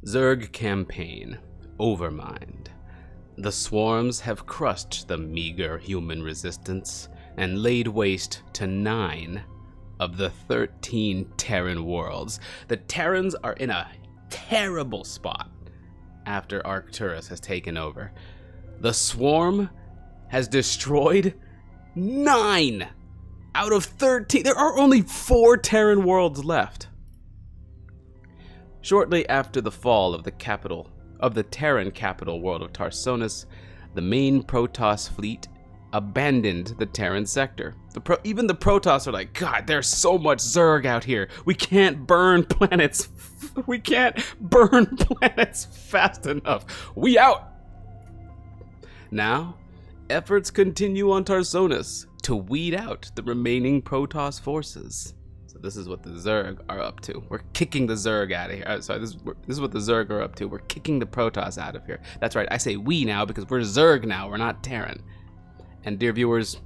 Zerg campaign, Overmind. The swarms have crushed the meager human resistance and laid waste to 9 of the 13 Terran worlds. The Terrans are in a terrible spot after Arcturus has taken over. The swarm has destroyed 9 out of 13. There are only 4 Terran worlds left. Shortly after the fall of the Terran capital world of Tarsonis, the main Protoss fleet abandoned the Terran sector. Even the Protoss are like, God, there's so much Zerg out here. We can't burn planets. We can't burn planets fast enough. We out. Now, efforts continue on Tarsonis to weed out the remaining Protoss forces. So this is what the Zerg are up to. We're kicking the Zerg out of here. This is what the Zerg are up to. We're kicking the Protoss out of here. That's right, I say we now because we're Zerg now, we're not Terran. And dear viewers,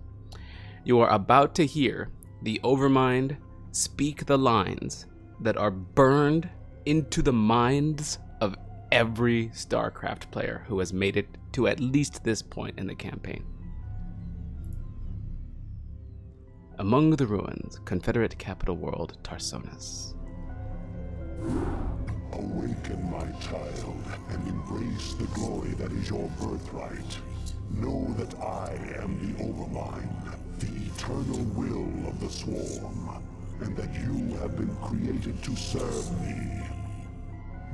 you are about to hear the Overmind speak the lines that are burned into the minds of every Starcraft player who has made it to at least this point in the campaign. Among the ruins, Confederate capital world, Tarsonis. Awaken, my child, and embrace the glory that is your birthright. Know that I am the Overmind, the eternal will of the swarm, and that you have been created to serve me.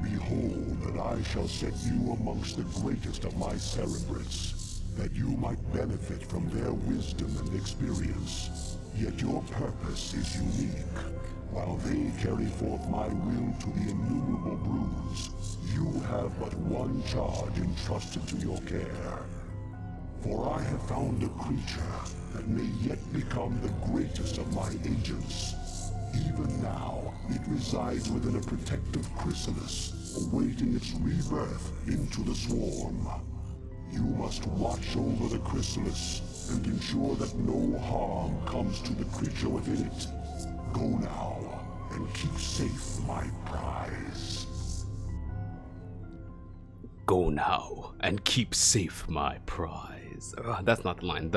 Behold that I shall set you amongst the greatest of my cerebrates, that you might benefit from their wisdom and experience. Yet your purpose is unique. While they carry forth my will to the innumerable broods, you have but one charge entrusted to your care. For I have found a creature that may yet become the greatest of my agents. Even now, it resides within a protective chrysalis, awaiting its rebirth into the swarm. You must watch over the chrysalis and ensure that no harm comes to the creature within it. Go now and keep safe my prize. Go now and keep safe my prize. That's not the line.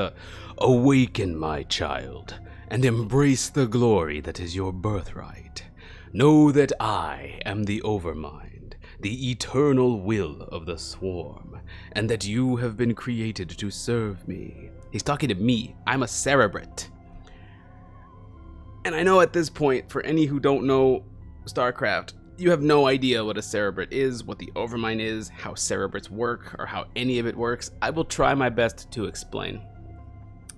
Awaken, my child, and embrace the glory that is your birthright. Know that I am the Overmind, the eternal will of the swarm, and that you have been created to serve me. He's talking to me. I'm a cerebrate. And I know at this point, for any who don't know StarCraft, you have no idea what a cerebrate is, what the Overmind is, how cerebrates work, or how any of it works. I will try my best to explain.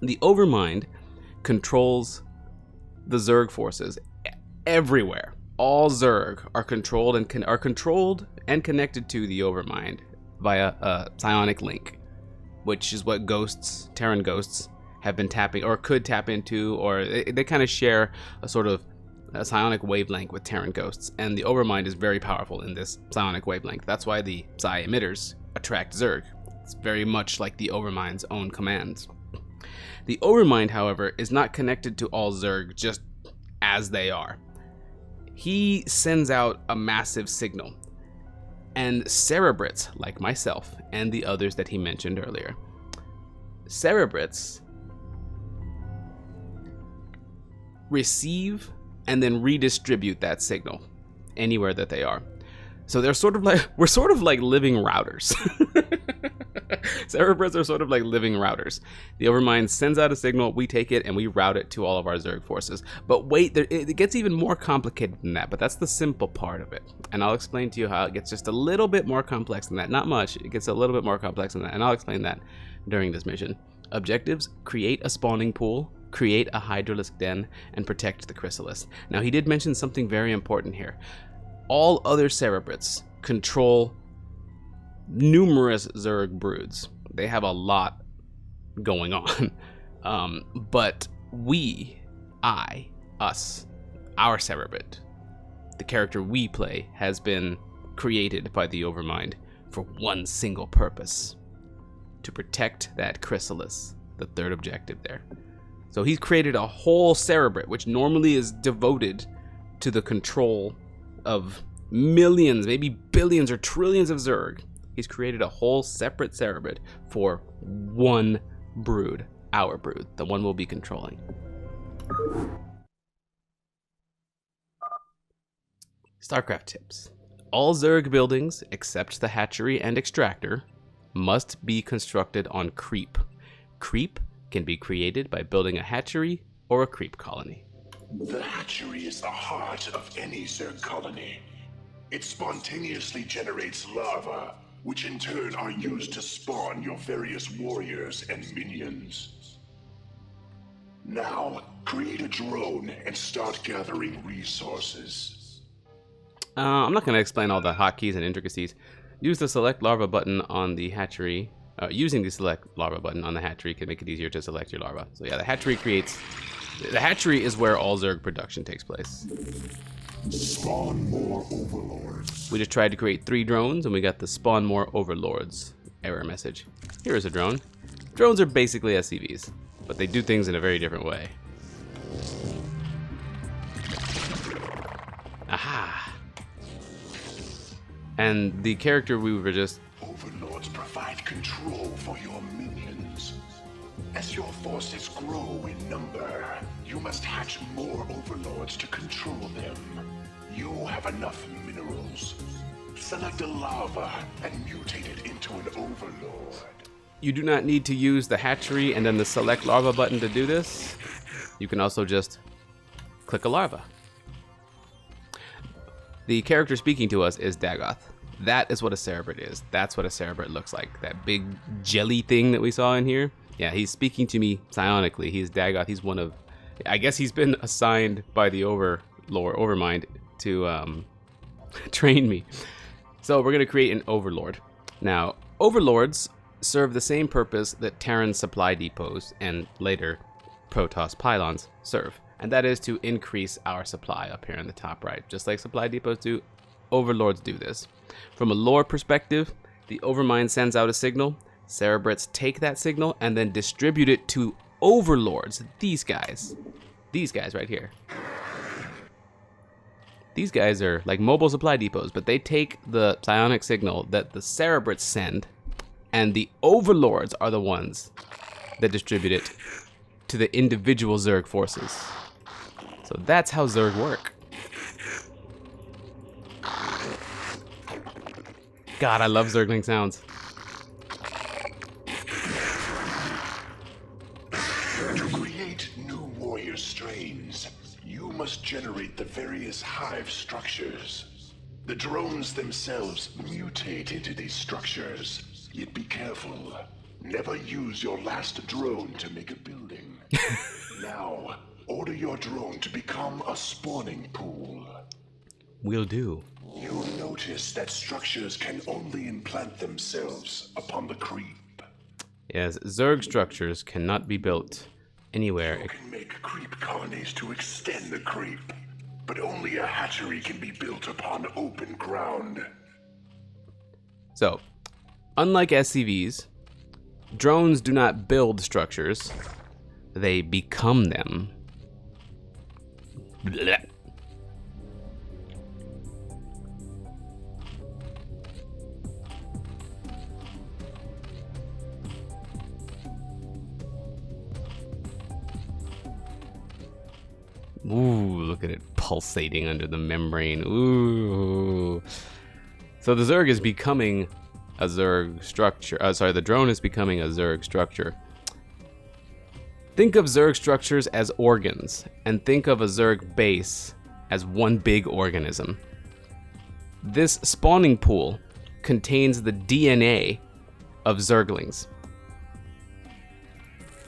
The Overmind controls the Zerg forces everywhere. All Zerg are controlled and connected to the Overmind via a psionic link, which is what Terran ghosts, have been tapping or could tap into, or they kind of share a sort of a psionic wavelength with Terran ghosts, and the Overmind is very powerful in this psionic wavelength. That's why the psi emitters attract Zerg. It's very much like the Overmind's own commands. The Overmind, however, is not connected to all Zerg just as they are. He sends out a massive signal, and cerebrates like myself and the others that he mentioned earlier, cerebrates receive and then redistribute that signal anywhere that they are. So we're sort of like living routers. Cerebrates are sort of like living routers. The Overmind sends out a signal, we take it, and we route it to all of our Zerg forces. But wait, it gets even more complicated than that, but that's the simple part of it. And I'll explain to you how it gets just a little bit more complex than that. Not much, it gets a little bit more complex than that, and I'll explain that during this mission. Objectives: create a spawning pool, create a hydralisk den, and protect the chrysalis. Now, he did mention something very important here. All other cerebrates control numerous Zerg broods. They have a lot going on. But our cerebrate, the character we play, has been created by the Overmind for one single purpose: to protect that chrysalis, the third objective there. So he's created a whole cerebrate, which normally is devoted to the control of millions, maybe billions or trillions of Zerg, he's created a whole separate Cerebrid for one brood, our brood, the one we'll be controlling. Starcraft tips. All Zerg buildings, except the hatchery and extractor, must be constructed on creep. Creep can be created by building a hatchery or a creep colony. The hatchery is the heart of any Zerg colony. It spontaneously generates larvae, which in turn are used to spawn your various warriors and minions. Now, create a drone and start gathering resources. I'm not going to explain all the hotkeys and intricacies. Use the select larva button on the hatchery. Using the select larva button on the hatchery can make it easier to select your larva. So yeah, the hatchery is where all Zerg production takes place. Spawn more overlords. We just tried to create 3 drones and we got the spawn more overlords error message. Here is a drone. Drones are basically SCVs, but they do things in a very different way. Aha! And the character we were just... Overlords provide control for your minions. As your forces grow in number, you must hatch more overlords to control them. You have enough minerals. Select a larva and mutate it into an overlord. You do not need to use the hatchery and then the select larva button to do this. You can also just click a larva. The character speaking to us is Dagoth. That is what a Cerebrid is. That's what a Cerebrid looks like. That big jelly thing that we saw in here. Yeah, he's speaking to me psionically. He's Dagoth. He's one of... I guess he's been assigned by the Overlord, Overmind, to train me. So we're going to create an Overlord. Now, Overlords serve the same purpose that Terran supply depots and later Protoss pylons serve. And that is to increase our supply up here in the top right. Just like supply depots do, Overlords do this. From a lore perspective, the Overmind sends out a signal. Cerebrids take that signal and then distribute it to Overlords. These guys right here. These guys are like mobile supply depots, but they take the psionic signal that the Cerebrids send, and the Overlords are the ones that distribute it to the individual Zerg forces. So that's how Zerg work. God, I love Zergling sounds. To create new warrior strains, you must generate the various hive structures. The drones themselves mutate into these structures. Yet be careful. Never use your last drone to make a building. Now, order your drone to become a spawning pool. Will do. You'll notice that structures can only implant themselves upon the creep. Yes, Zerg structures cannot be built anywhere. You can make creep colonies to extend the creep, but only a hatchery can be built upon open ground. So, unlike SCVs, drones do not build structures, they become them. Blech. Ooh, look at it pulsating under the membrane. Ooh. So the Zerg is becoming a Zerg structure. The drone is becoming a Zerg structure. Think of Zerg structures as organs, and think of a Zerg base as one big organism. This spawning pool contains the DNA of Zerglings.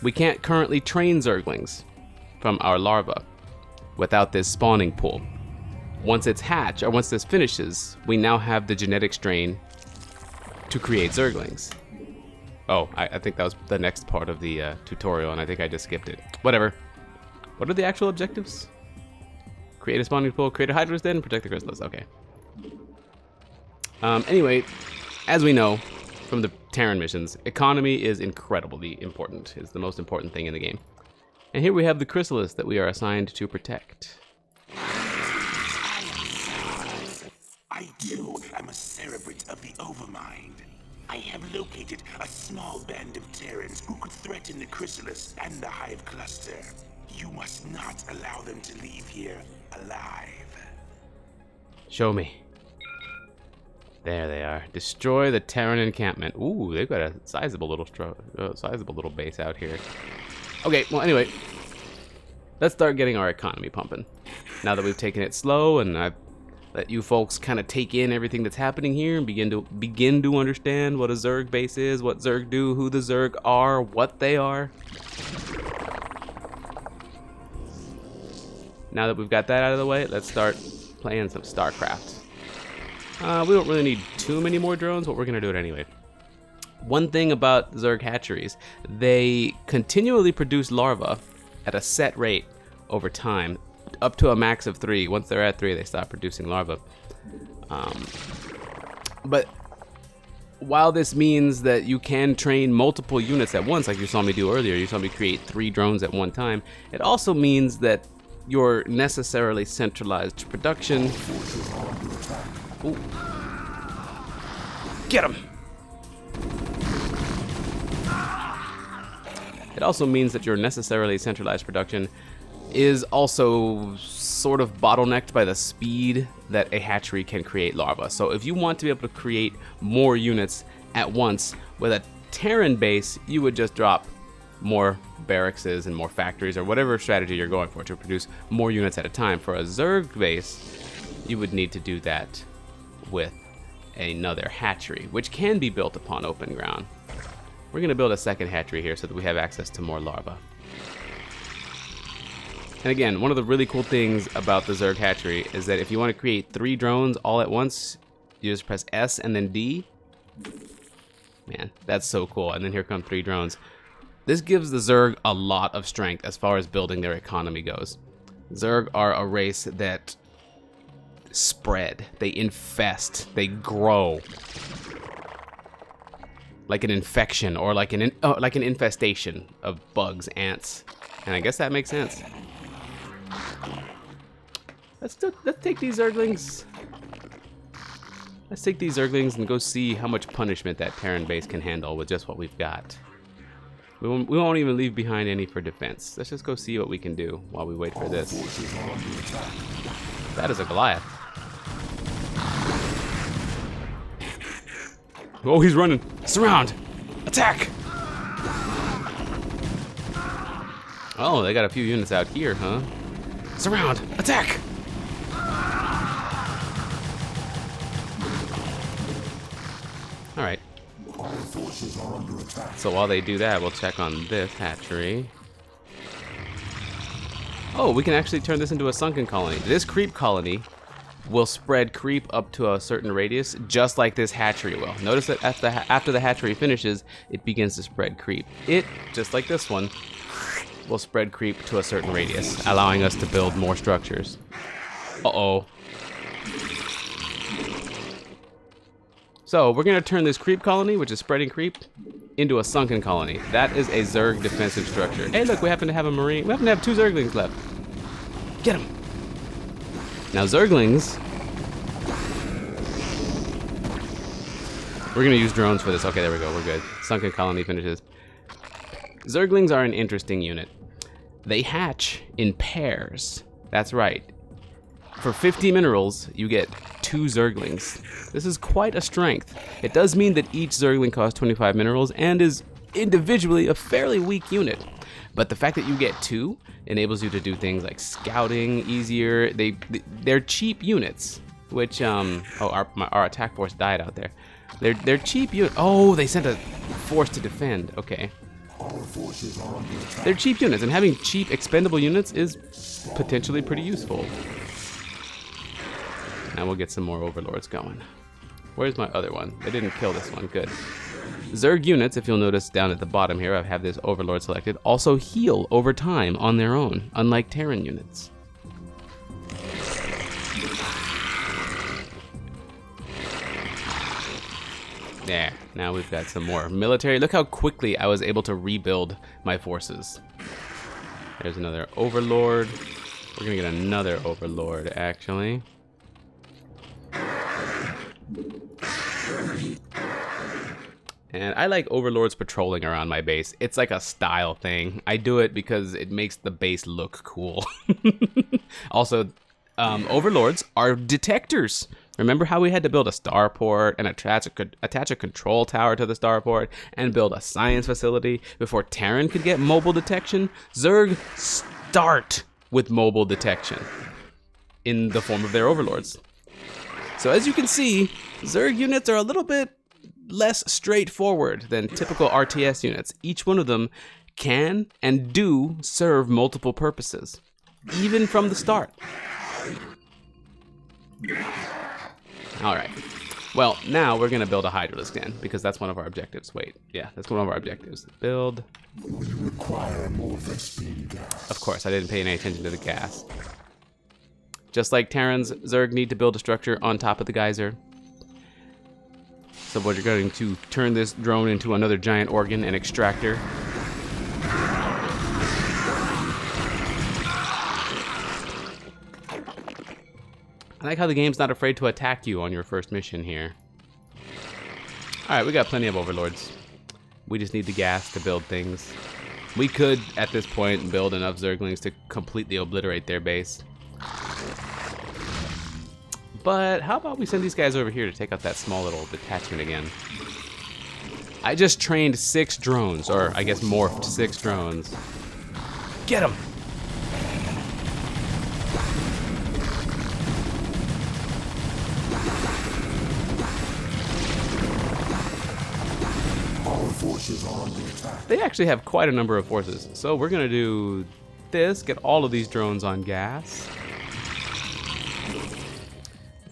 We can't currently train Zerglings from our larva without this spawning pool. Once it's hatched, or once this finishes, we now have the genetic strain to create Zerglings. Oh, I think that was the next part of the tutorial, and I think I just skipped it. Whatever. What are the actual objectives? Create a spawning pool, create a Hydra's den, protect the crystals. Okay. Anyway, as we know from the Terran missions, economy is incredibly important. It's the most important thing in the game. And here we have the chrysalis that we are assigned to protect. I I too am a cerebrate of the Overmind. I have located a small band of Terrans who could threaten the Chrysalis and the Hive Cluster. You must not allow them to leave here alive. Show me. There they are. Destroy the Terran encampment. Ooh, they've got a sizable little base out here. Okay, well anyway, let's start getting our economy pumping. Now that we've taken it slow and I've let you folks kind of take in everything that's happening here and begin to understand what a Zerg base is, what Zerg do, who the Zerg are, what they are. Now that we've got that out of the way, let's start playing some Starcraft. We don't really need too many more drones, but we're gonna do it anyway. One thing about Zerg hatcheries, they continually produce larvae at a set rate over time, up to a max of 3. Once they're at 3, they stop producing larvae. But while this means that you can train multiple units at once, like you saw me do earlier, you saw me create 3 drones at one time, it also means that your necessarily centralized production... Ooh. Get him! It also means that your necessarily centralized production is also sort of bottlenecked by the speed that a hatchery can create larvae. So if you want to be able to create more units at once with a Terran base, you would just drop more barracks and more factories or whatever strategy you're going for to produce more units at a time. For a Zerg base, you would need to do that with another hatchery, which can be built upon open ground. We're going to build a second hatchery here so that we have access to more larvae. And again, one of the really cool things about the Zerg hatchery is that if you want to create 3 drones all at once, you just press S and then D. Man, that's so cool. And then here come 3 drones. This gives the Zerg a lot of strength as far as building their economy goes. Zerg are a race that spread, they infest, they grow. Like an infection or like an infestation of bugs, ants. And I guess that makes sense. Let's take these Zerglings. Let's take these Zerglings and go see how much punishment that Terran base can handle with just what we've got. We won't even leave behind any for defense. Let's just go see what we can do while we wait for this. That is a Goliath. Oh, he's running. Surround! Attack! Oh, they got a few units out here, huh? Surround! Attack! Alright. So while they do that, we'll check on this hatchery. Oh, we can actually turn this into a sunken colony. This creep colony will spread creep up to a certain radius, just like this hatchery will. Notice that after the hatchery finishes, it begins to spread creep. It, just like this one, will spread creep to a certain radius, allowing us to build more structures. Uh-oh. So, we're going to turn this creep colony, which is spreading creep, into a sunken colony. That is a Zerg defensive structure. Hey, look, we happen to have a marine. We happen to have 2 Zerglings left. Get them! Now, Zerglings... We're going to use drones for this. Okay, there we go. We're good. Sunken colony finishes. Zerglings are an interesting unit. They hatch in pairs. That's right. For 50 minerals, you get 2 Zerglings. This is quite a strength. It does mean that each Zergling costs 25 minerals and is individually a fairly weak unit. But the fact that you get 2 enables you to do things like scouting easier. They're cheap units, which our attack force died out there. They're cheap units. Oh, they sent a force to defend. Okay. They're cheap units, and having cheap expendable units is potentially pretty useful. And we'll get some more overlords going. Where's my other one? They didn't kill this one. Good. Zerg units, if you'll notice down at the bottom here, I have this overlord selected, also heal over time on their own, unlike Terran units. There, now we've got some more military. Look how quickly I was able to rebuild my forces. There's another overlord. We're gonna get another overlord, actually. And I like Overlords patrolling around my base. It's like a style thing. I do it because it makes the base look cool. Also, Overlords are detectors. Remember how we had to build a starport and attach a control tower to the starport and build a science facility before Terran could get mobile detection? Zerg start with mobile detection in the form of their Overlords. So as you can see, Zerg units are a little bit less straightforward than typical RTS units. Each one of them can and do serve multiple purposes, even from the start. All right. Well, now we're going to build a Hydralisk Den, because that's one of our objectives. Wait, yeah, that's one of our objectives. Build. We require more Vespene gas. Of course, I didn't pay any attention to the gas. Just like Terrans, Zerg need to build a structure on top of the geyser. So what you're going to turn this drone into another giant organ and extractor. I like how the game's not afraid to attack you on your first mission here. Alright, we got plenty of Overlords. We just need the gas to build things. We could, at this point, build enough Zerglings to completely obliterate their base. But how about we send these guys over here to take out that small little detachment again? I just trained 6 drones, or I guess morphed 6 drones. Get them! Forces are under attack. They actually have quite a number of forces. So we're gonna do this, get all of these drones on gas.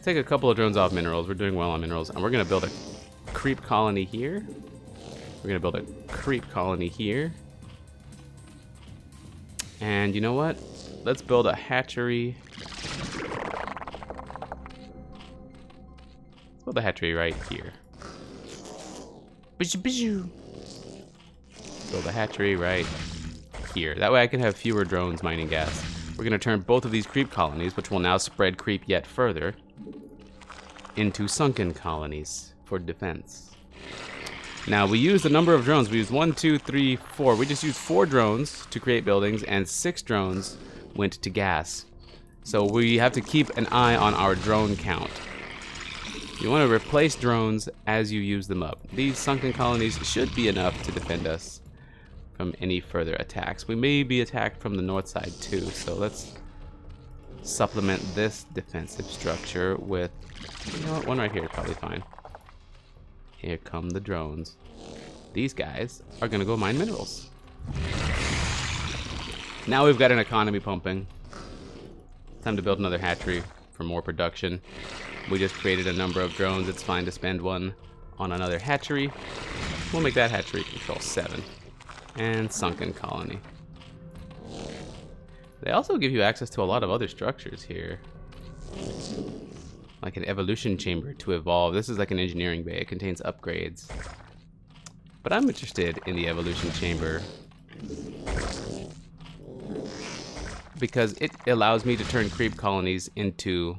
Take a couple of drones off minerals. We're doing well on minerals. And we're gonna build a creep colony here. We're gonna build a creep colony here. And you know what? Let's build a hatchery. Let's build a hatchery right here. Build a hatchery right here. That way I can have fewer drones mining gas. We're going to turn both of these creep colonies, which will now spread creep yet further, into sunken colonies for defense. Now we used a number of drones. We used 1, 2, 3, 4. We just used 4 drones to create buildings, and 6 drones went to gas. So we have to keep an eye on our drone count. You want to replace drones as you use them up. These sunken colonies should be enough to defend us from any further attacks. We may be attacked from the north side too, so let's supplement this defensive structure with, you know what, one right here is probably fine. Here come the drones. These guys are gonna go mine minerals. Now we've got an economy pumping. Time to build another hatchery for more production. We just created a number of drones. It's fine to spend one on another hatchery. We'll make that hatchery control 7. And sunken colony. They also give you access to a lot of other structures here. Like an evolution chamber to evolve. This is like an engineering bay. It contains upgrades. But I'm interested in the evolution chamber because it allows me to turn creep colonies into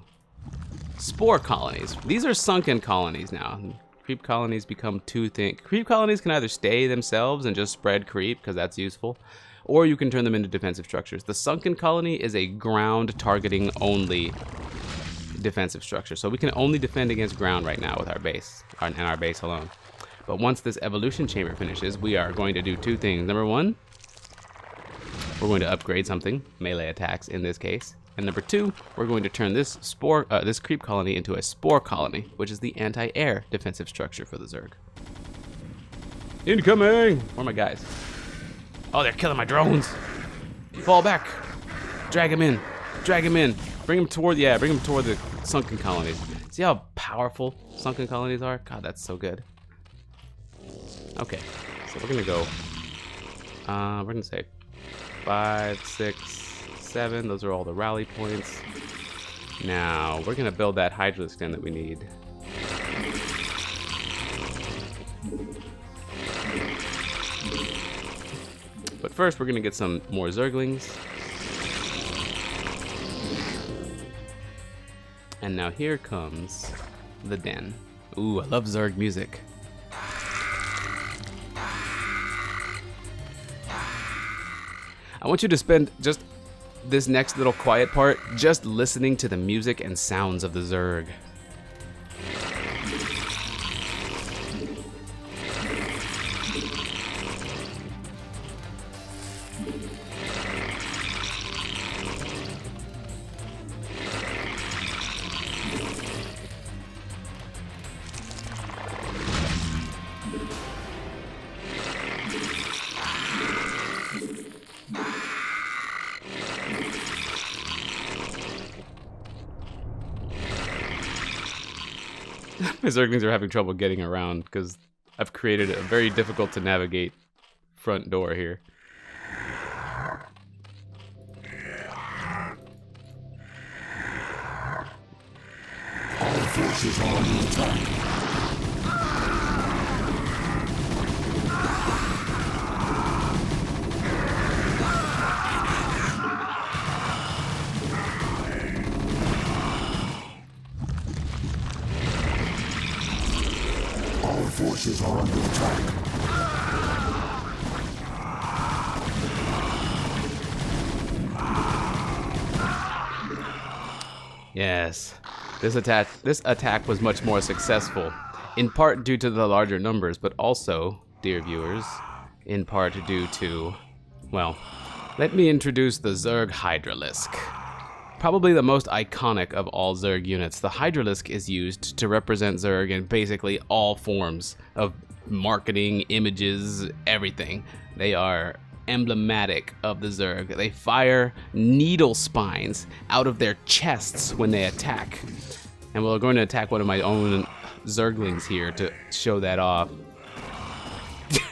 spore colonies. These are sunken colonies now. Creep colonies become 2 things. Creep colonies can either stay themselves and just spread creep, because that's useful, or you can turn them into defensive structures. The sunken colony is a ground targeting only defensive structure, so we can only defend against ground right now with our base, and our base alone. But once this evolution chamber finishes, we are going to do 2 things. Number 1, we're going to upgrade something, melee attacks in this case. And number 2, we're going to turn this this creep colony into a spore colony, which is the anti-air defensive structure for the Zerg. Incoming! Where are my guys? Oh, they're killing my drones! Fall back! Drag him in! Drag him in! Bring him toward the sunken colonies. See how powerful sunken colonies are? God, that's so good. Okay, so we're gonna go. We're gonna say 5, 6, 7. Those are all the rally points. Now we're gonna build that Hydralisk Den that we need. But first we're gonna get some more Zerglings. And now here comes the den. Ooh, I love Zerg music. I want you to spend just this next little quiet part just listening to the music and sounds of the Zerg. My Zerglings are having trouble getting around because I've created a very difficult to navigate front door here. All forces are under attack. Our forces are under attack. Yes, this attack was much more successful, in part due to the larger numbers, but also, dear viewers, in part due to, well, let me introduce the Zerg Hydralisk. Probably the most iconic of all Zerg units, the Hydralisk is used to represent Zerg in basically all forms of marketing, images, everything. They are emblematic of the Zerg. They fire needle spines out of their chests when they attack. And we're going to attack one of my own Zerglings here to show that off.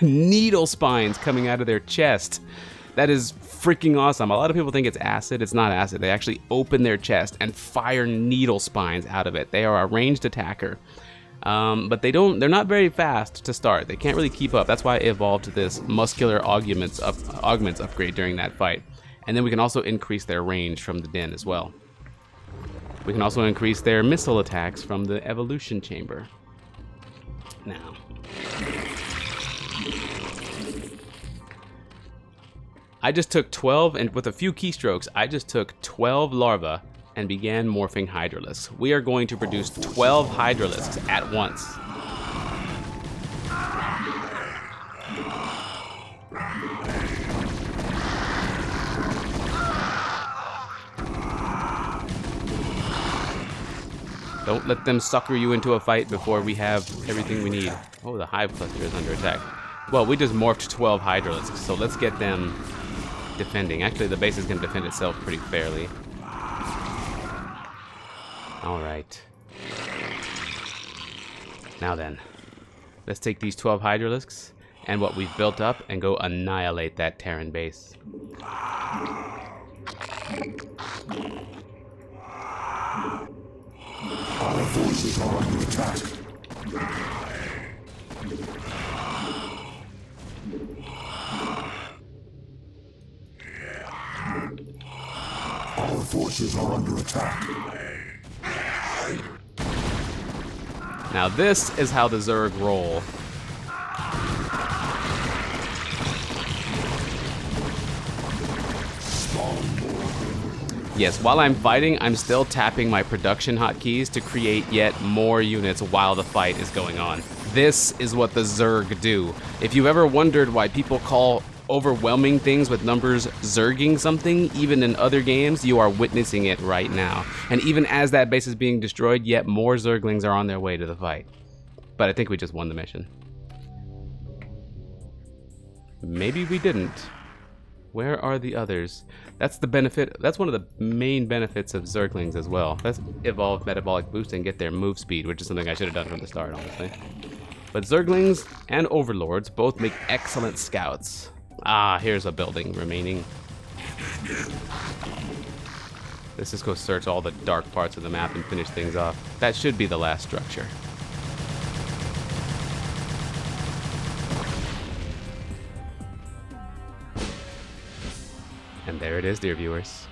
Needle spines coming out of their chest. That is freaking awesome. A lot of people think it's acid. It's not acid. They actually open their chest and fire needle spines out of it. They are a ranged attacker. But they're not very fast to start. They can't really keep up. That's why I evolved this muscular augments upgrade during that fight. And then we can also increase their range from the den as well. We can also increase their missile attacks from the evolution chamber. Now, I just took 12, and with a few keystrokes, I just took 12 larvae and began morphing Hydralisks. We are going to produce 12 Hydralisks at once. Don't let them sucker you into a fight before we have everything we need. Oh, the hive cluster is under attack. Well, we just morphed 12 Hydralisks, so let's get them defending. Actually, the base is going to defend itself pretty fairly. All right. Now then, let's take these 12 Hydralisks and what we've built up and go annihilate that Terran base. Our forces are under attack. Our forces are under attack. Now this is how the Zerg roll. Yes, while I'm fighting, I'm still tapping my production hotkeys to create yet more units while the fight is going on. This is what the Zerg do. If you've ever wondered why people call overwhelming things with numbers Zerging something, even in other games, you are witnessing it right now. And even as that base is being destroyed, yet more Zerglings are on their way to the fight. But I think we just won the mission. Maybe we didn't. Where are the others? That's the benefit. That's one of the main benefits of Zerglings as well. Let's evolve Metabolic Boost and get their move speed, which is something I should have done from the start, honestly. But Zerglings and Overlords both make excellent scouts. Ah, here's a building remaining. Let's just go search all the dark parts of the map and finish things off. That should be the last structure. And there it is, dear viewers.